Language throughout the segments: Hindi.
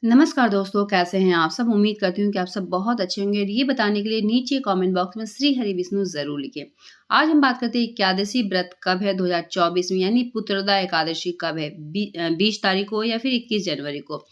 नमस्कार दोस्तों, कैसे हैं आप सब? उम्मीद करती हूँ कि आप सब बहुत अच्छे होंगे और ये बताने के लिए नीचे कमेंट बॉक्स में श्री हरि विष्णु ज़रूर लिखें। आज हम बात करते हैं एकादशी व्रत कब है 2024 में, यानी पुत्रदा एकादशी कब है? 20 तारीख को या फिर 21 जनवरी को।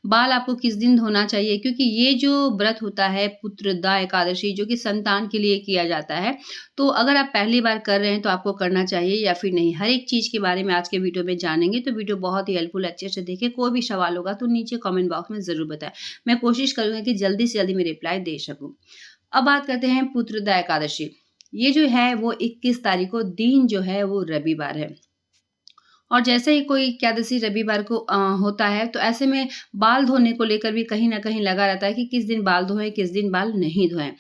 बाल आपको किस दिन धोना चाहिए? क्योंकि ये जो व्रत होता है पुत्रदा एकादशी, जो कि संतान के लिए किया जाता है, तो अगर आप पहली बार कर रहे हैं तो आपको करना चाहिए या फिर नहीं। हर एक चीज़ के बारे में आज के वीडियो में जानेंगे, तो वीडियो बहुत ही हेल्पफुल, अच्छे से देखें। कोई भी सवाल होगा तो नीचे कमेंट बॉक्स में ज़रूर बताएं। मैं कोशिश करूँगी कि जल्दी से जल्दी मैं रिप्लाई दे सकूँ। अब बात करते हैं पुत्रदा एकादशी। ये जो है वो 21 तारीख को, दिन जो है वो रविवार है। और जैसे ही कोई एकादशी रविवार को होता है, तो ऐसे में बाल धोने को लेकर भी कहीं न कहीं लगा रहता है कि किस दिन बाल धोएँ, किस दिन बाल नहीं धोएँ।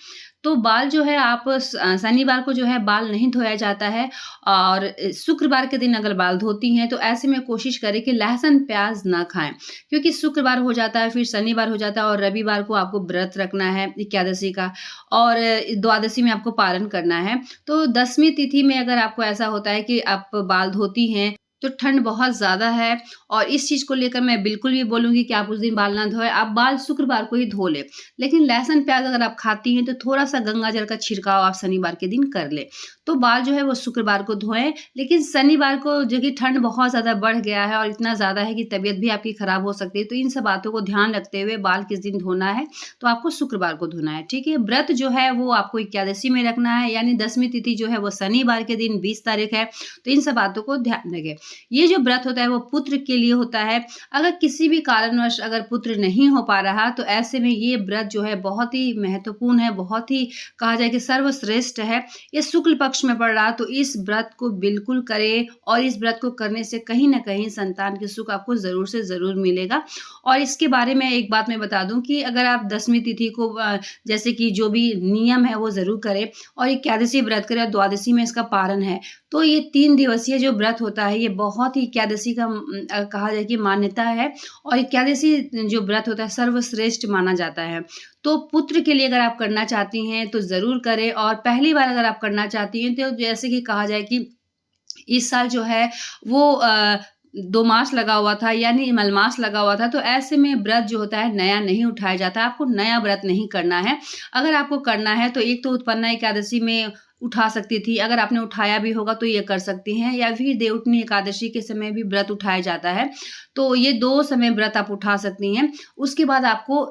तो बाल जो है आप शनिवार को जो है बाल नहीं धोया जाता है, और शुक्रवार के दिन अगर बाल धोती हैं तो ऐसे में कोशिश करें कि लहसुन प्याज ना खाएँ। क्योंकि शुक्रवार हो जाता है, फिर शनिवार हो जाता है और रविवार को आपको व्रत रखना है एकादशी का, और द्वादशी में आपको पारण करना है। तो 10वीं तिथि में अगर आपको ऐसा होता है कि आप बाल धोती हैं, तो ठंड बहुत ज़्यादा है, और इस चीज़ को लेकर मैं बिल्कुल भी बोलूँगी कि आप उस दिन बाल ना धोएँ, आप बाल शुक्रवार को ही धो लें। लेकिन लहसुन प्याज़ अगर आप खाती हैं तो थोड़ा-सा गंगा जल का छिड़काव आप शनिवार के दिन कर लें। तो बाल जो है वो शुक्रवार को धोएँ, लेकिन शनिवार को जो कि ठंड बहुत ज़्यादा बढ़ गया है और इतना ज़्यादा है कि तबीयत भी आपकी ख़राब हो सकती है, तो इन सब बातों को ध्यान रखते हुए बाल किस दिन धोना है, तो आपको शुक्रवार को धोना है, ठीक है? व्रत जो है वो आपको एकादशी में रखना है, यानी 10वीं तिथि जो है वो शनिवार के दिन 20 तारीख है, तो इन सब बातों को ध्यान रखें। ये जो व्रत होता है वो पुत्र के लिए होता है। अगर किसी भी कारणवश अगर पुत्र नहीं हो पा रहा, तो ऐसे में ये व्रत जो है बहुत ही महत्वपूर्ण है, बहुत ही कहा जाए कि सर्वश्रेष्ठ है। ये शुक्ल पक्ष में पड़ रहा, तो इस व्रत को बिल्कुल करें, और इस व्रत को करने से कहीं न कहीं संतान के सुख आपको ज़रूर से ज़रूर मिलेगा। और इसके बारे में एक बात मैं बता दूँ कि अगर आप 10वीं तिथि को जैसे कि जो भी नियम है वो ज़रूर करें, और एकादशी व्रत करें और द्वादशी में इसका पारण है। तो ये 3 दिवसीय जो व्रत होता है, ये बहुत ही एकादशी का कहा जाए कि मान्यता है, और एकादशी जो व्रत होता है सर्वश्रेष्ठ माना जाता है। तो पुत्र के लिए अगर आप करना चाहती हैं तो ज़रूर करें, और पहली बार अगर आप करना चाहती हैं तो जैसे कि कहा जाए कि इस साल जो है वो 2 मास लगा हुआ था, यानी मलमास लगा हुआ था, तो ऐसे में व्रत जो होता है नया नहीं उठाया जाता, आपको नया व्रत नहीं करना है। अगर आपको करना है तो एक तो उत्पन्ना एकादशी में उठा सकती थी, अगर आपने उठाया भी होगा तो ये कर सकती हैं, या फिर देवउठनी एकादशी के समय भी व्रत उठाया जाता है, तो ये 2 समय व्रत आप उठा सकती हैं। उसके बाद आपको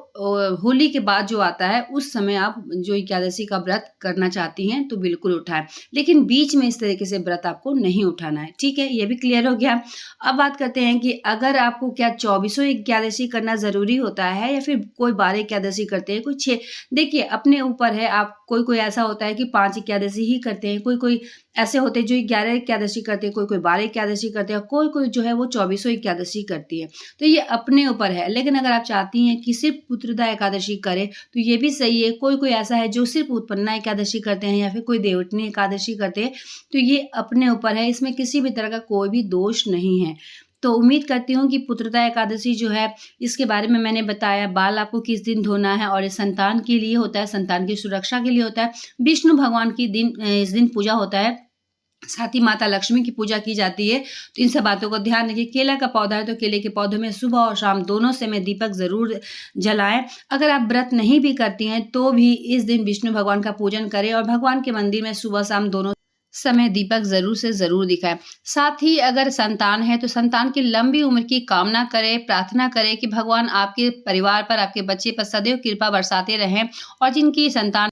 होली के बाद जो आता है उस समय आप जो एकादशी का व्रत करना चाहती हैं तो बिल्कुल उठाएँ। लेकिन बीच में इस तरीके से व्रत आपको नहीं उठाना है, ठीक है? ये भी क्लियर हो गया। अब बात करते हैं कि अगर आपको क्या 24वाँ एकादशी करना ज़रूरी होता है, या फिर कोई 12 एकादशी करते हैं, कोई 6। देखिए अपने ऊपर है, आप कोई-कोई ऐसा होता है कि 5 एकादशी ही करते हैं, कोई-कोई ऐसे होते हैं जो 11 एकादशी करते हैं, कोई-कोई 12 एकादशी करते हैं, कोई-कोई जो है वो 24वाँ एकादशी करती है। तो ये अपने ऊपर है, लेकिन अगर आप चाहती हैं कि सिर्फ़ पुत्रदा एकादशी करें, तो ये भी सही है। कोई-कोई ऐसा है जो सिर्फ़ उत्पन्ना एकादशी करते हैं, या फिर कोई देवउठनी एकादशी करते हैं, तो ये अपने ऊपर है, इसमें किसी भी तरह का कोई भी दोष नहीं है। तो उम्मीद करती हूँ कि पुत्रदा एकादशी जो है, इसके बारे में मैंने बताया, बाल आपको किस दिन धोना है, और ये संतान के लिए होता है, संतान की सुरक्षा के लिए होता है। विष्णु भगवान की इस दिन पूजा होता है, साथ ही माता लक्ष्मी की पूजा की जाती है। तो इन सब बातों को ध्यान रखिए। केला का पौधा है तो केले के पौधे में सुबह और शाम दोनों समय दीपक ज़रूर जलाएँ। अगर आप व्रत नहीं भी करती हैं तो भी इस दिन विष्णु भगवान का पूजन करें, और भगवान के मंदिर में सुबह-शाम दोनों समय दीपक ज़रूर से ज़रूर दिखाएँ। साथ ही अगर संतान है तो संतान की लंबी उम्र की कामना करें, प्रार्थना करें कि भगवान आपके परिवार पर, आपके बच्चे पर सदैव कृपा बरसाते रहें, और जिनकी संतान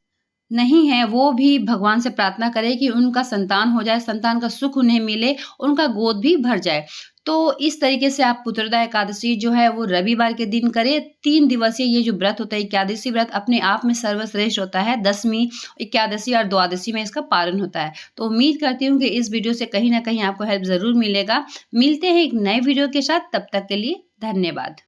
नहीं है, वो भी भगवान से प्रार्थना करें कि उनका संतान हो जाए, संतान का सुख उन्हें मिले, उनका गोद भी भर जाए। तो इस तरीके से आप पुत्रदा एकादशी जो है वो रविवार के दिन करें। 3 दिवसीय ये जो व्रत होता है, एकादशी व्रत अपने आप में सर्वश्रेष्ठ होता है। 10वीं एकादशी और द्वादशी में इसका पारण होता है। तो उम्मीद करती हूँ कि इस वीडियो से कहीं न कहीं आपको हेल्प ज़रूर मिलेगा। मिलते हैं एक नए वीडियो के साथ, तब तक के लिए धन्यवाद।